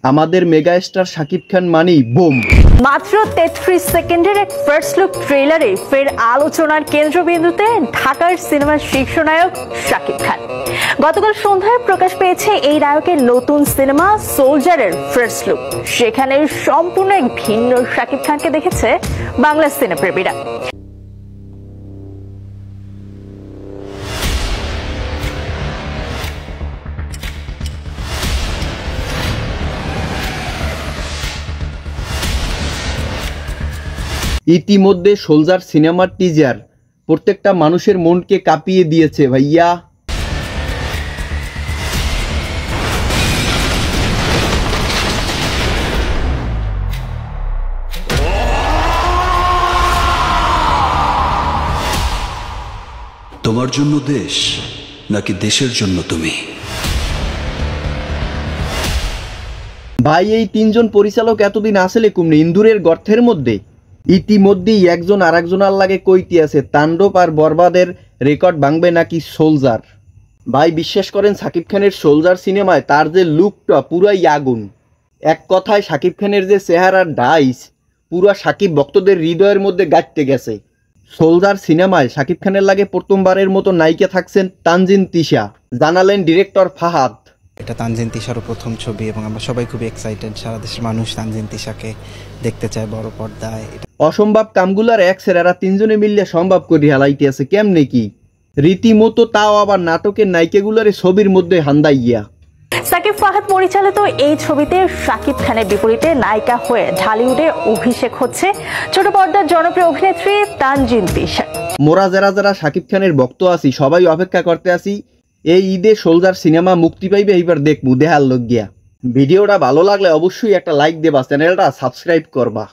আমাদের মেগাস্টার শাকিব খান মানেই বোম। মাত্র 33 সেকেন্ডের এক ফার্স্ট লুক ট্রেলারে ফের আলোচনার কেন্দ্রবিন্দুতে ঢাকার সিনেমার শীর্ষনায়ক শাকিব খান। গতকাল সন্ধ্যায় প্রকাশ পেয়েছে এই নায়কের নতুন সিনেমা সোলজারের ফার্স্ট লুক। সেখানে সম্পূর্ণ এক ভিন্ন শাকিব খানকে দেখেছে বাংলা সিনেপ্রেমীরা। ইতিমধ্যে সোলজার সিনেমার টিজার প্রত্যেকটা মানুষের মনকে কাঁপিয়ে দিয়েছে ভাইয়া। তোমার জন্য দেশ নাকি দেশের জন্য তুমি? ভাই এই তিনজন পরিচালক এতদিন আসলে কুমনে ইন্দুরের গর্তের মধ্যে। ইতিমধ্যেই একজন আরেকজনের লাগে কইতে আছে তাণ্ডব আর বরবাদের রেকর্ড ভাঙবে নাকি সোলজার। ভাই বিশ্বাস করেন শাকিব খানের সোলজার সিনেমায় তার যে লুকটা পুরাই আগুন। এক কথায় শাকিব খানের যে চেহারার ডাইস পুরা শাকিব ভক্তদের হৃদয়ের মধ্যে গাঁথতে গেছে। সোলজার সিনেমায় শাকিব খানের লাগে প্রথমবারের মতো নায়িকা থাকছেন তানজিন তিশা, জানালেন ডিরেক্টর ফাহাদ। এটা তানজিন তিশারও প্রথম ছবি এবং আমরা সবাই খুব এক্সাইটেড। সারা দেশের মানুষ তানজিন তিশাকে দেখতে চায় বড় পর্দায়। অসম্ভব কামগুলার এক্সের এরা তিনজনে মিললে সম্ভব করে হালাইতে আছে কেমনে কি রীতিমতো, তাও আবার নাটকের নায়িকাগুলারে ছবির মধ্যে হান্দাইয়া। সাকিব ফাহাদ পরিচালিত এই ছবিতে শাকিব খানের বিপরীতে নায়িকা হয়ে ঢালিউডে অভিষেক হচ্ছে ছোট পর্দার জনপ্রিয় অভিনেত্রী তানজিন তিশা। মোরা যারা যারা শাকিব খানের ভক্ত আছি সবাই অপেক্ষা করতে আছি এই ঈদে সোলজার সিনেমা মুক্তি পাইবে, এইবার দেখবো দেহার লোক গিয়া। ভিডিওটা ভালো লাগলে অবশ্যই একটা লাইক দেবা, চ্যানেলটা সাবস্ক্রাইব করবা।